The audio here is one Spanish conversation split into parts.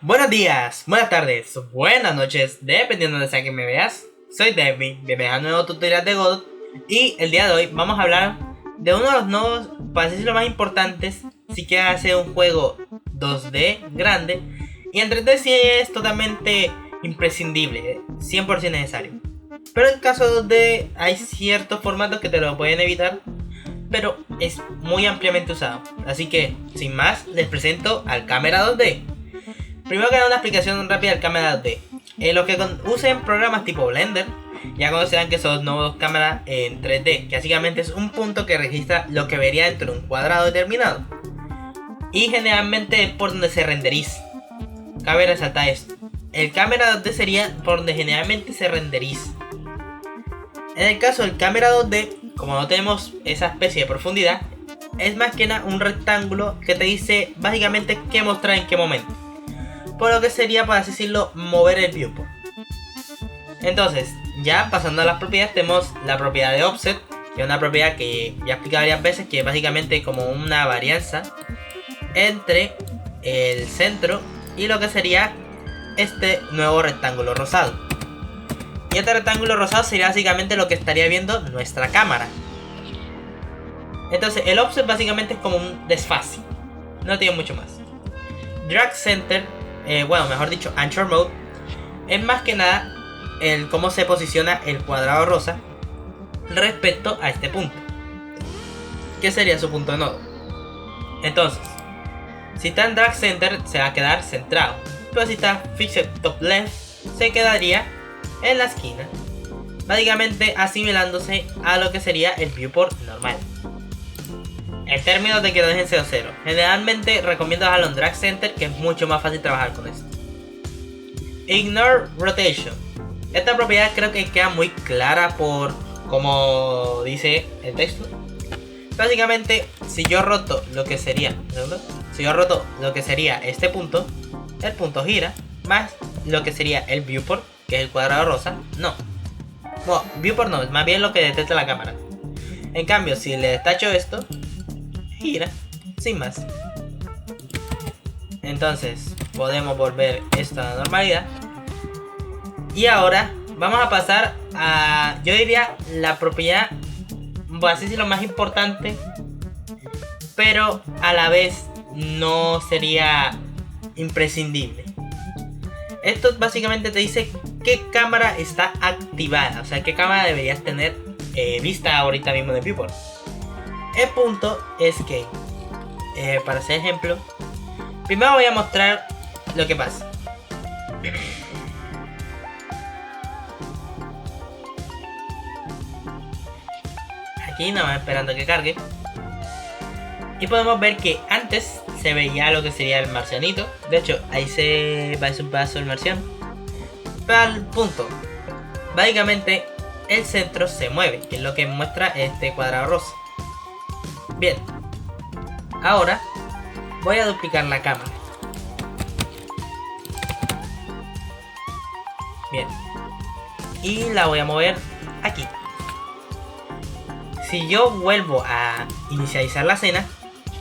Buenos días, buenas tardes, buenas noches, dependiendo de sea que me veas. Soy Debbie, bienvenido a un nuevo tutorial de Godot. Y el día de hoy vamos a hablar de uno de los nodos, para decirlo, más importantes si quieres hacer un juego 2D grande. Y en 3D sí es totalmente imprescindible, 100% necesario. Pero en caso de 2D hay ciertos formatos que te lo pueden evitar, pero es muy ampliamente usado. Así que, sin más, les presento al Camera 2D. Primero que nada, una explicación rápida del Camera 2D. Los que usen programas tipo Blender ya conocerán que son nuevos cámaras en 3D, que básicamente es un punto que registra lo que vería dentro de un cuadrado determinado. Y generalmente es por donde se renderiza. Cabe resaltar esto. El Camera 2D sería por donde generalmente se renderiza. En el caso del Camera 2D, como no tenemos esa especie de profundidad, es más que nada un rectángulo que te dice básicamente qué mostrar en qué momento. Por lo que sería, para así decirlo, mover el viewport. Entonces, ya pasando a las propiedades, tenemos la propiedad de offset, que es una propiedad que ya he explicado varias veces, que es básicamente como una varianza entre el centro y lo que sería este nuevo rectángulo rosado. Y este rectángulo rosado sería básicamente lo que estaría viendo nuestra cámara. Entonces, el offset básicamente es como un desfase, no tiene mucho más. Drag Center, mejor dicho, Anchor Mode, es más que nada el cómo se posiciona el cuadrado rosa respecto a este punto, que sería su punto de nodo. Entonces, si está en Drag Center, se va a quedar centrado, pero si está Fixed Top Left, se quedaría en la esquina, básicamente asimilándose a lo que sería el viewport normal. En términos de que lo dejen 0-0, generalmente recomiendo dejarlo en Drag Center, que es mucho más fácil trabajar con esto. Ignore Rotation. Esta propiedad creo que queda muy clara por como dice el texto. Básicamente, si yo roto lo que sería este punto, el punto gira, más lo que sería el viewport, que es el cuadrado rosa, no. Bueno, viewport no, es más bien lo que detecta la cámara. En cambio, si le destacho esto, gira, sin más. Entonces podemos volver esto a la normalidad. Y ahora vamos a pasar a, yo diría, la propiedad, así es lo más importante, pero a la vez no sería imprescindible. Esto básicamente te dice qué cámara está activada, o sea, qué cámara deberías tener vista ahorita mismo de viewport. El punto es que, para hacer ejemplo, primero voy a mostrar lo que pasa. Aquí nada más esperando que cargue. Y podemos ver que antes se veía lo que sería el marcianito. De hecho, ahí se va un pedazo del marciano. Pero al punto, básicamente el centro se mueve, que es lo que muestra este cuadrado rosa. Bien, ahora voy a duplicar la cámara. Bien, y la voy a mover aquí. Si yo vuelvo a inicializar la escena,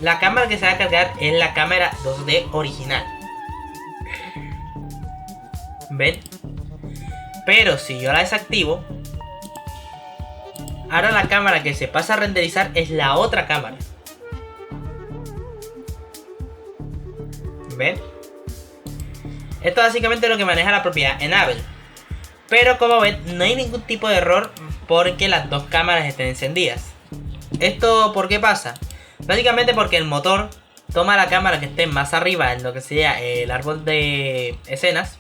la cámara que se va a cargar es la cámara 2D original. ¿Ven? Pero si yo la desactivo, ahora la cámara que se pasa a renderizar es la otra cámara. ¿Ven? Esto básicamente es lo que maneja la propiedad Enable. Pero como ven, no hay ningún tipo de error porque las dos cámaras estén encendidas. ¿Esto por qué pasa? Básicamente porque el motor toma la cámara que esté más arriba en lo que sería el árbol de escenas.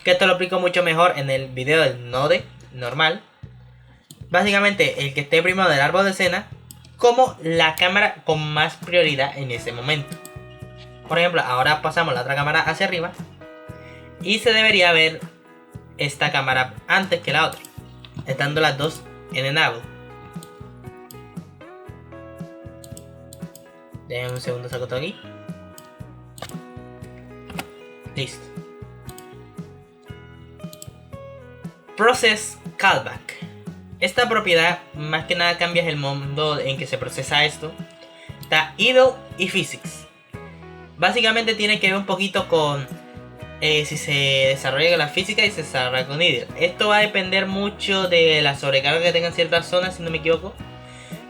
Que esto lo explico mucho mejor en el video del Node normal. Básicamente el que esté primero del árbol de escena como la cámara con más prioridad en ese momento. Por ejemplo, ahora pasamos la otra cámara hacia arriba y se debería ver esta cámara antes que la otra, estando las dos en enable. Déjenme un segundo, saco todo aquí. Listo. Process Callback. Esta propiedad más que nada cambia el modo en que se procesa esto. Está idle y physics. Básicamente tiene que ver un poquito con si se desarrolla con la física y se desarrolla con Idle. Esto va a depender mucho de la sobrecarga que tengan ciertas zonas, si no me equivoco.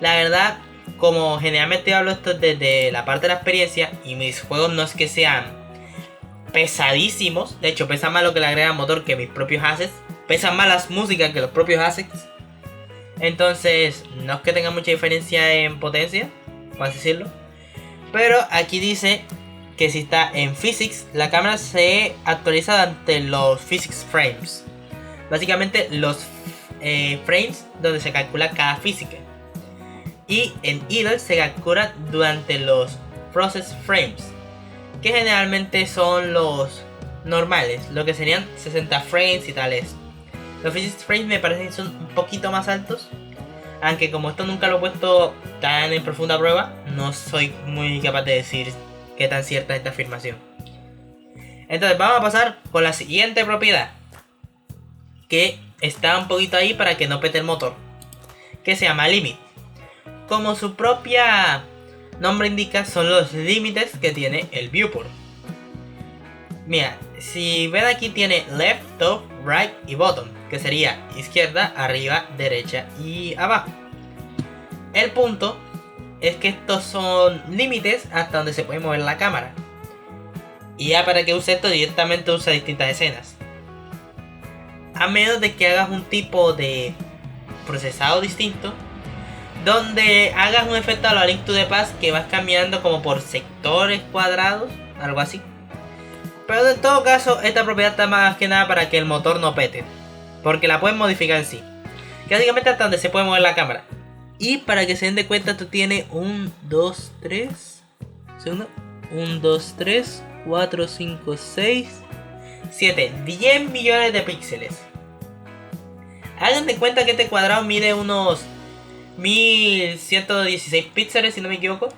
La verdad, como generalmente hablo esto desde la parte de la experiencia, y mis juegos no es que sean pesadísimos, de hecho pesan más lo que le agrega motor que mis propios assets, pesan más las músicas que los propios assets. Entonces, no es que tenga mucha diferencia en potencia, por así decirlo. Pero aquí dice que si está en Physics, la cámara se actualiza ante los Physics Frames. Básicamente los frames donde se calcula cada física. Y en Idle se calcula durante los Process Frames, que generalmente son los normales, lo que serían 60 frames y tales. Los Physics Frames me parecen que son un poquito más altos, aunque como esto nunca lo he puesto tan en profunda prueba, no soy muy capaz de decir qué tan cierta es esta afirmación. Entonces vamos a pasar con la siguiente propiedad, que está un poquito ahí para que no pete el motor, que se llama Limit. Como su propia nombre indica, son los límites que tiene el viewport. Mira, si ven aquí tiene left, top, right y bottom, que sería izquierda, arriba, derecha y abajo. El punto es que estos son límites hasta donde se puede mover la cámara. Y ya para que use esto directamente usa distintas escenas. A menos de que hagas un tipo de procesado distinto, donde hagas un efecto a la Link to the Past que vas cambiando como por sectores cuadrados, algo así. Pero en todo caso, esta propiedad está más que nada para que el motor no pete, porque la puedes modificar en sí, que básicamente hasta donde se puede mover la cámara. Y para que se den de cuenta, esto tiene 1, 2, 3, segundo, 1, 2, 3, 4, 5, 6, 7, 10 millones de píxeles. Hagan de cuenta que este cuadrado mide unos 1116 píxeles, si no me equivoco.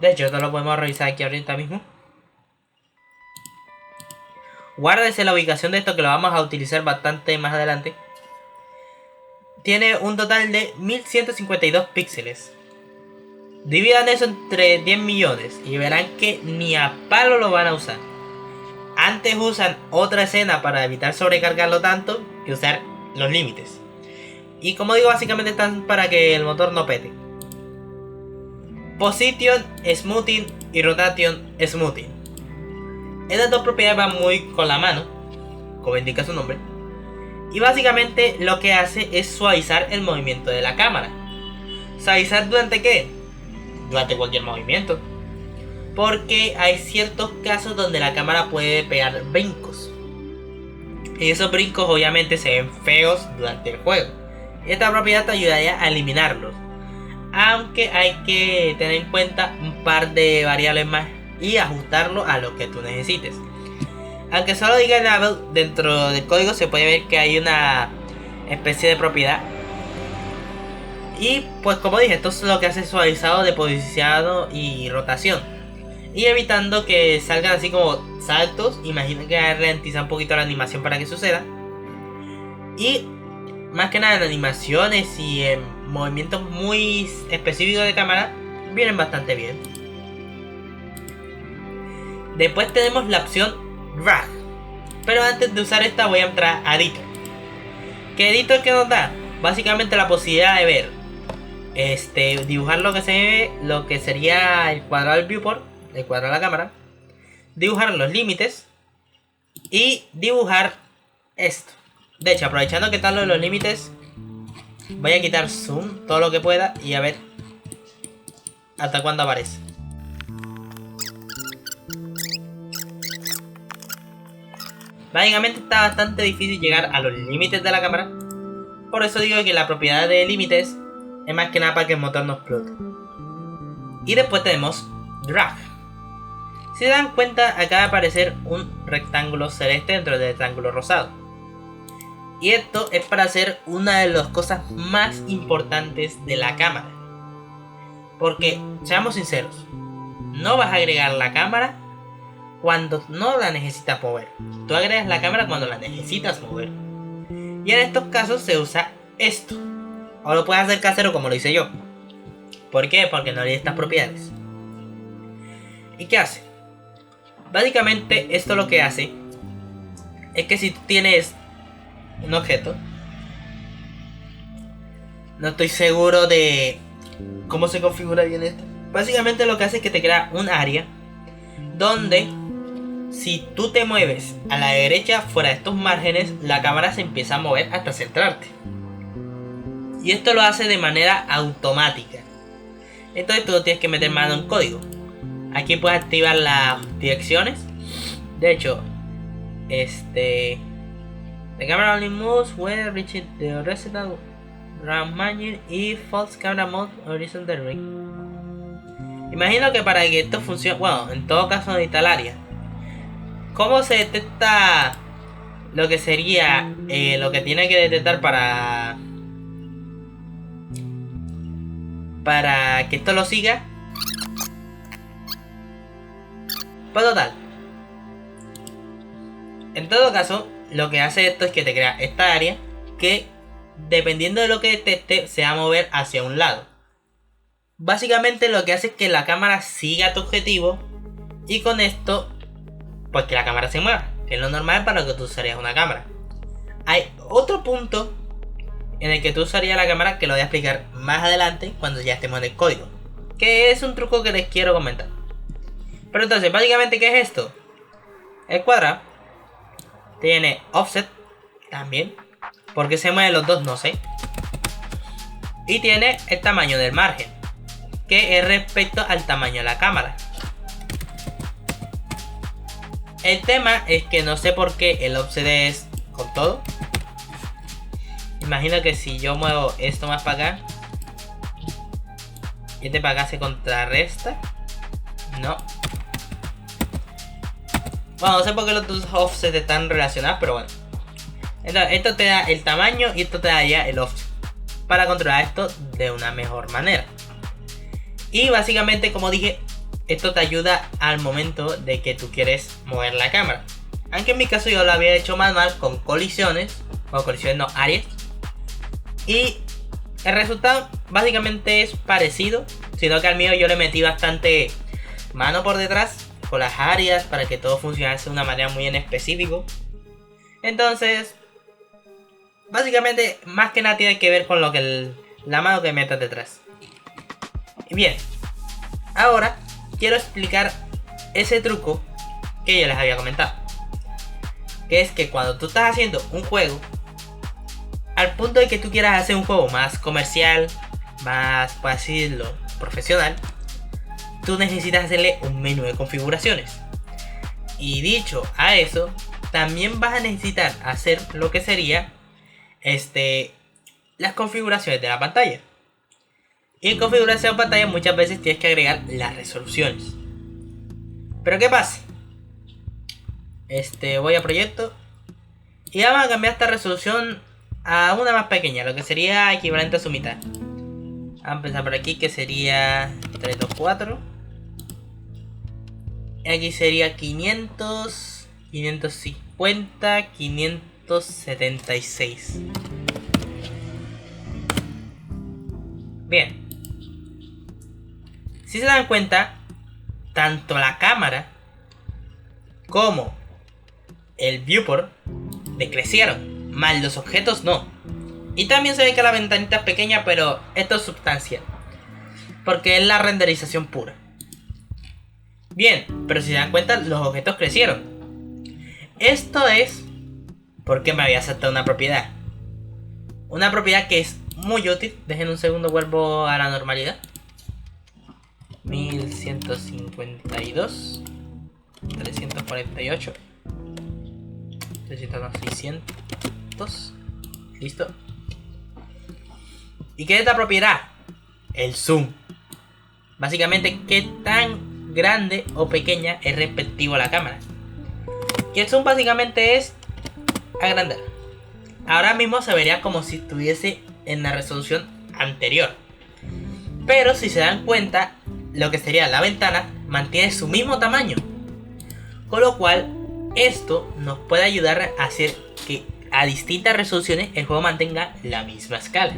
De hecho, esto lo podemos revisar aquí ahorita mismo. Guárdese la ubicación de esto, que lo vamos a utilizar bastante más adelante. Tiene un total de 1152 píxeles. Dividan eso entre 10 millones y verán que ni a palo lo van a usar. Antes usan otra escena para evitar sobrecargarlo tanto que usar los límites. Y como digo, básicamente están para que el motor no pete. Position, Smoothing y Rotation, Smoothing. Estas dos propiedades van muy con la mano, como indica su nombre. Y básicamente lo que hace es suavizar el movimiento de la cámara. ¿Suavizar durante qué? Durante cualquier movimiento. Porque hay ciertos casos donde la cámara puede pegar brincos. Y esos brincos obviamente se ven feos durante el juego. Esta propiedad te ayudaría a eliminarlos. Aunque hay que tener en cuenta un par de variables más y ajustarlo a lo que tú necesites. Aunque solo diga enable, dentro del código se puede ver que hay una especie de propiedad. Y pues como dije, esto es lo que hace suavizado de posicionado y rotación. Y evitando que salgan así como saltos. Imagina que ralentiza un poquito la animación para que suceda. Y más que nada en animaciones y en movimientos muy específicos de cámara, vienen bastante bien. Después tenemos la opción Drag. Pero antes de usar esta voy a entrar a Editor. ¿Qué Editor que nos da? Básicamente la posibilidad de ver, dibujar lo que se ve, lo que sería el cuadrado del viewport, el cuadrado de la cámara, dibujar los límites y dibujar esto. De hecho, aprovechando que tal lo de los límites, voy a quitar zoom todo lo que pueda y a ver hasta cuándo aparece. Básicamente está bastante difícil llegar a los límites de la cámara. Por eso digo que la propiedad de límites es más que nada para que el motor no explote. Y después tenemos Drag. Si se dan cuenta, acaba de aparecer un rectángulo celeste dentro del rectángulo rosado. Y esto es para hacer una de las cosas más importantes de la cámara. Porque, seamos sinceros, no vas a agregar la cámara cuando no la necesitas mover. Tú agregas la cámara cuando la necesitas mover. Y en estos casos se usa esto. O lo puedes hacer casero como lo hice yo. ¿Por qué? Porque no leí estas propiedades. ¿Y qué hace? Básicamente esto lo que hace es que si tú tienes un objeto, no estoy seguro de cómo se configura bien esto. Básicamente lo que hace es que te crea un área donde si tú te mueves a la derecha fuera de estos márgenes, la cámara se empieza a mover hasta centrarte. Y esto lo hace de manera automática. Entonces tú no tienes que meter mano en código. Aquí puedes activar las direcciones. De hecho, the camera only moves when reaching the horizontal round margin y false camera mode horizontal ring. Imagino que para que esto funcione, bueno, en todo caso necesita el área. ¿Cómo se detecta lo que sería lo que tiene que detectar para que esto lo siga? Pues total, en todo caso, lo que hace esto es que te crea esta área que, dependiendo de lo que detecte, se va a mover hacia un lado. Básicamente lo que hace es que la cámara siga tu objetivo y con esto, pues que la cámara se mueva, que es lo normal para lo que tú usarías una cámara. Hay otro punto en el que tú usarías la cámara que lo voy a explicar más adelante cuando ya estemos en el código, que es un truco que les quiero comentar. Pero entonces, básicamente, ¿qué es esto? El cuadrado tiene offset también, porque se mueven los dos, no sé. Y tiene el tamaño del margen, que es respecto al tamaño de la cámara. El tema es que no sé por qué el offset es con todo. Imagino que si yo muevo esto más para acá y este para acá se contrarresta. No. Bueno, no sé por qué los dos offsets están relacionados, pero bueno. Entonces, esto te da el tamaño y esto te da ya el offset para controlar esto de una mejor manera. Y básicamente, como dije, esto te ayuda al momento de que tú quieres mover la cámara. Aunque en mi caso yo lo había hecho manual con colisiones, o colisiones no, áreas. Y el resultado básicamente es parecido, sino que al mío yo le metí bastante mano por detrás con las áreas para que todo funcionase de una manera muy en específico. Entonces, básicamente más que nada tiene que ver con lo que la mano que metas detrás. Y bien, ahora quiero explicar ese truco que yo les había comentado, que es que cuando tú estás haciendo un juego, al punto de que tú quieras hacer un juego más comercial, más, por así decirlo, profesional, tú necesitas hacerle un menú de configuraciones. Y dicho a eso, también vas a necesitar hacer lo que sería las configuraciones de la pantalla. Y en configuración de pantalla muchas veces tienes que agregar las resoluciones. Pero ¿qué pasa? Voy a proyecto y vamos a cambiar esta resolución a una más pequeña, lo que sería equivalente a su mitad. Vamos a empezar por aquí, que sería 324. Aquí sería 500, 550, 576. Bien. Si se dan cuenta, tanto la cámara como el viewport decrecieron, más los objetos no. Y también se ve que la ventanita es pequeña, pero esto es sustancial, porque es la renderización pura. Bien, pero si se dan cuenta, los objetos crecieron. Esto es porque me había saltado una propiedad. Una propiedad que es muy útil. Dejen un segundo, vuelvo a la normalidad. 1152, 348, 600. Listo. ¿Y qué es esta propiedad? El zoom. Básicamente, qué tan grande o pequeña es respectivo a la cámara. Y el zoom básicamente es agrandar. Ahora mismo se vería como si estuviese en la resolución anterior. Pero si se dan cuenta, lo que sería la ventana mantiene su mismo tamaño. Con lo cual, esto nos puede ayudar a hacer que a distintas resoluciones el juego mantenga la misma escala.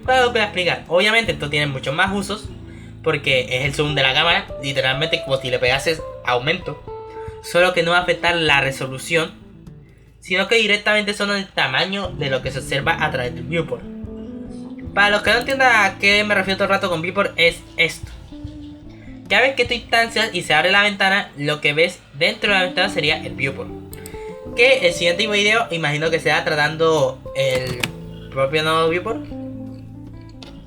¿Cuál lo voy a explicar? Obviamente esto tiene muchos más usos, porque es el zoom de la cámara, literalmente como si le pegases aumento. solo que no va a afectar la resolución, sino que directamente son el tamaño de lo que se observa a través del viewport. Para los que no entiendan a qué me refiero todo el rato con viewport, es esto. Cada vez que tú instancias y se abre la ventana, lo que ves dentro de la ventana sería el viewport. Que el siguiente video imagino que sea tratando el propio nuevo viewport.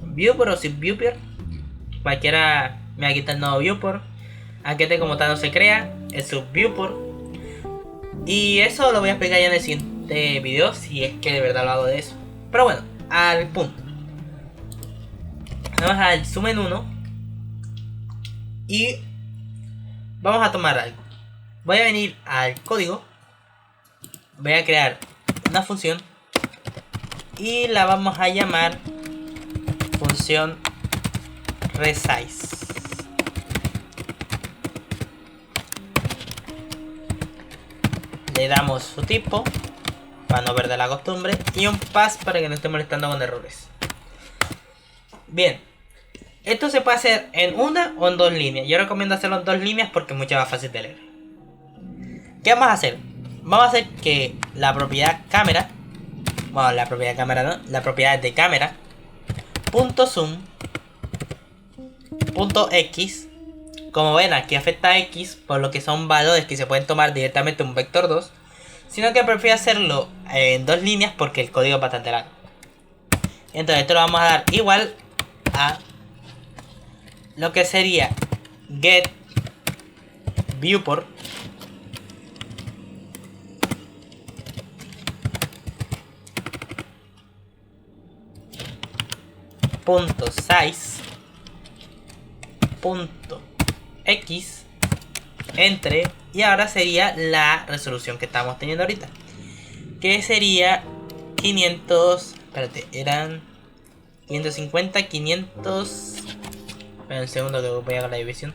Viewport o sin viewport, cualquiera me va a quitar el nuevo viewport. Aquí este como tal no se crea, es su viewport. Y eso lo voy a explicar ya en el siguiente video, si es que de verdad lo hago de eso. Pero bueno, al punto. Vamos al zoom en 1 y vamos a tomar algo. Voy a venir al código, voy a crear una función y la vamos a llamar función resize. Le damos su tipo para no perder la costumbre y un pass para que no esté molestando con errores. Bien, esto se puede hacer en una o en dos líneas. Yo recomiendo hacerlo en dos líneas porque es mucho más fácil de leer. ¿Qué vamos a hacer? Vamos a hacer que la propiedad cámara, bueno, la propiedad cámara no, la propiedad de cámara punto zoom punto x. Como ven, aquí afecta x, por lo que son valores que se pueden tomar directamente en un vector 2, sino que prefiero hacerlo en dos líneas porque el código es bastante largo. Entonces esto lo vamos a dar igual a lo que sería get viewport punto size punto x entre, y ahora sería la resolución que estamos teniendo ahorita, que sería 500, espérate, eran 550, 500, espera un segundo que voy a hacer la división,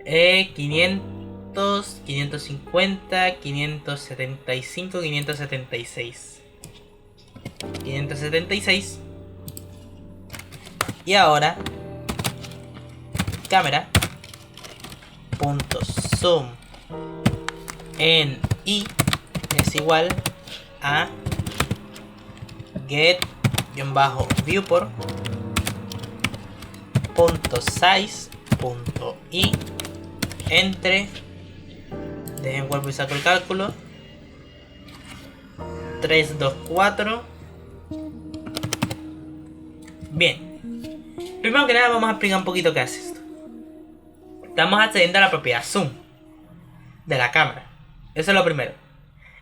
500, 550, 575, 576, 576, y ahora cámara punto zoom en y es igual a get viewport punto size punto y entre, dejen vuelvo y saco el cálculo, 324. Bien, primero que nada vamos a explicar un poquito qué hace esto. Estamos accediendo a la propiedad zoom de la cámara. Eso es lo primero.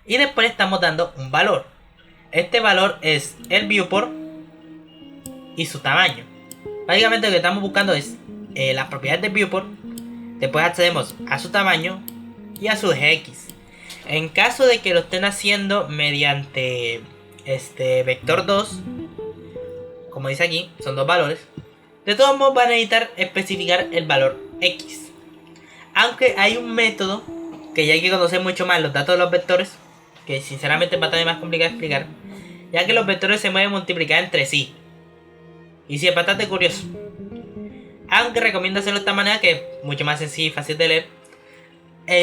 Y después estamos dando un valor. Este valor es el viewport y su tamaño. Básicamente lo que estamos buscando es las propiedades del viewport. Después accedemos a su tamaño y a su eje X. En caso de que lo estén haciendo mediante vector 2, como dice aquí, son dos valores. De todos modos van a necesitar especificar el valor X. Aunque hay un método que ya hay que conocer mucho más los datos de los vectores, que sinceramente es bastante más complicado de explicar, ya que los vectores se mueven multiplicar entre sí. Y sí, es bastante curioso. Aunque recomiendo hacerlo de esta manera, que es mucho más sencillo y fácil de leer.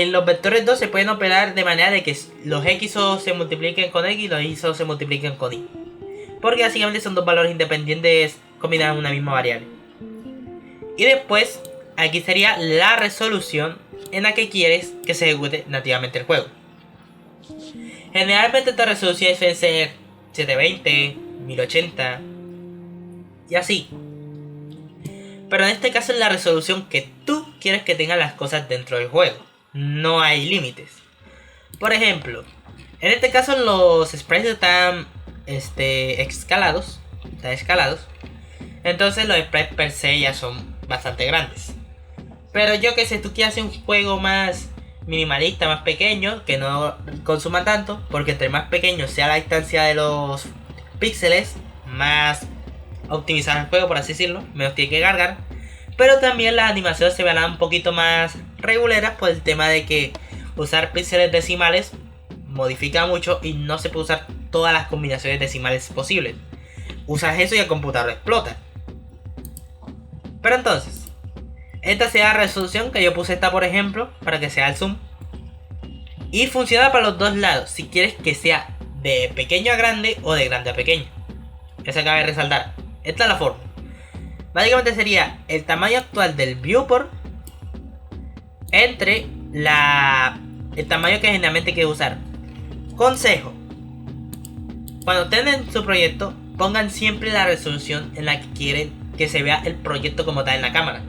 Los vectores 2 se pueden operar de manera de que los X se multipliquen con X y los Y se multipliquen con Y. Porque básicamente son dos valores independientes combinados en una misma variable. Y después, aquí sería la resolución en la que quieres que se ejecute nativamente el juego. Generalmente estas resoluciones suelen ser 720, 1080 y así. Pero en este caso es la resolución que tú quieres que tengan las cosas dentro del juego. No hay límites. Por ejemplo, en este caso los sprites están escalados. Entonces los sprites per se ya son bastante grandes. Pero yo que sé, tú quieres hacer un juego más minimalista, más pequeño, que no consuma tanto, porque entre más pequeño sea la distancia de los píxeles, más optimizado el juego, por así decirlo, menos tiene que cargar. Pero también las animaciones se verán un poquito más reguleras por el tema de que usar píxeles decimales modifica mucho y no se puede usar todas las combinaciones decimales posibles. Usas eso y el computador explota. Pero entonces, esta sea la resolución que yo puse esta, por ejemplo, para que sea el zoom. Y funciona para los dos lados, si quieres que sea de pequeño a grande o de grande a pequeño. Eso cabe resaltar. Esta es la forma. Básicamente sería el tamaño actual del viewport entre el tamaño que generalmente quieres usar. Consejo: cuando tengan su proyecto, pongan siempre la resolución en la que quieren que se vea el proyecto como tal en la cámara,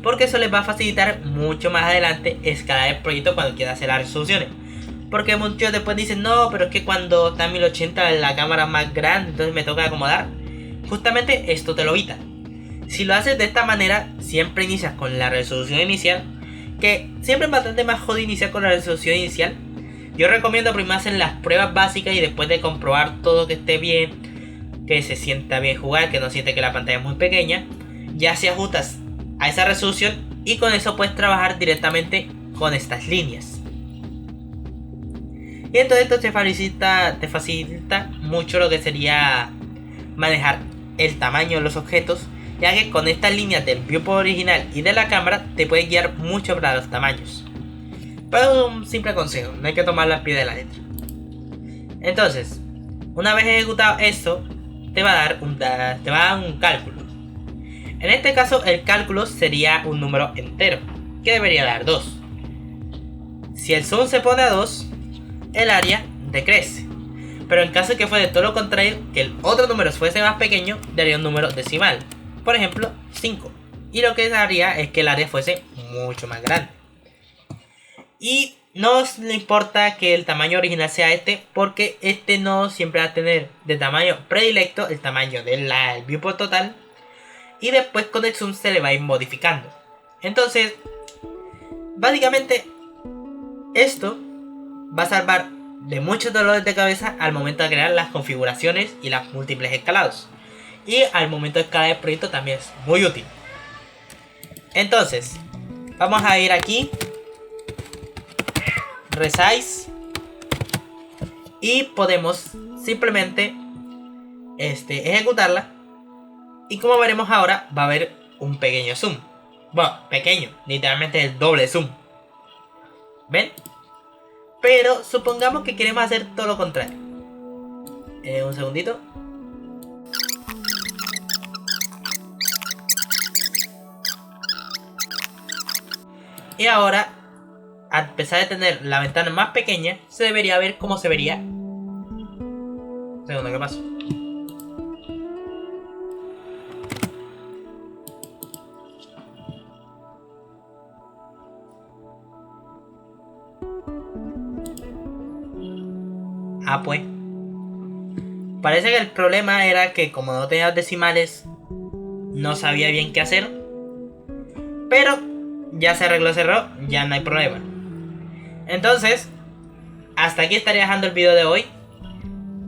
porque eso les va a facilitar mucho más adelante escalar el proyecto cuando quieran hacer las resoluciones. Porque muchos después dicen, no, pero es que cuando está en 1080 la cámara es más grande, entonces me toca acomodar. Justamente esto te lo evita. Si lo haces de esta manera, siempre inicias con la resolución inicial, que siempre es bastante más jodido iniciar con la resolución inicial. Yo recomiendo primero hacer las pruebas básicas y después de comprobar todo que esté bien, que se sienta bien jugar, que no siente que la pantalla es muy pequeña, ya se ajustas a esa resolución y con eso puedes trabajar directamente con estas líneas. Y entonces esto te facilita mucho lo que sería manejar el tamaño de los objetos, ya que con estas líneas del viewport original y de la cámara te puedes guiar mucho para los tamaños. Pero un simple consejo, no hay que tomarlo al pie de la letra. Entonces, una vez ejecutado esto, te va a dar un cálculo. En este caso el cálculo sería un número entero, que debería dar 2. Si el zoom se pone a 2, el área decrece. Pero en caso de que fuese todo lo contrario, que el otro número fuese más pequeño, daría un número decimal. Por ejemplo, 5. Y lo que haría es que el área fuese mucho más grande. Y no le importa que el tamaño original sea este, porque este no siempre va a tener de tamaño predilecto el tamaño del viewport total. Y después con el zoom se le va a ir modificando. Entonces, básicamente, esto va a salvar de muchos dolores de cabeza al momento de crear las configuraciones y las múltiples escalados. Y al momento de escalar el proyecto también es muy útil. Entonces, vamos a ir aquí, resize, y podemos simplemente ejecutarla. Y como veremos ahora, va a haber un pequeño zoom. Bueno, pequeño, literalmente el doble zoom. ¿Ven? Pero supongamos que queremos hacer todo lo contrario. Un segundito. Y ahora, a pesar de tener la ventana más pequeña, se debería ver cómo se vería. Un segundo, ¿qué pasó? Ah, pues. Parece que el problema era que como no tenía decimales, no sabía bien qué hacer. Pero ya se arregló ese error, ya no hay problema. Entonces, hasta aquí estaría dejando el video de hoy.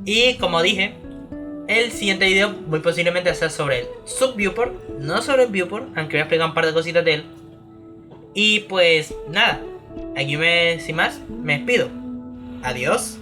Y como dije, el siguiente video muy posiblemente sea sobre el subviewport, no sobre el viewport, aunque voy a explicar un par de cositas de él. Y pues nada, aquí sin más, me despido. Adiós.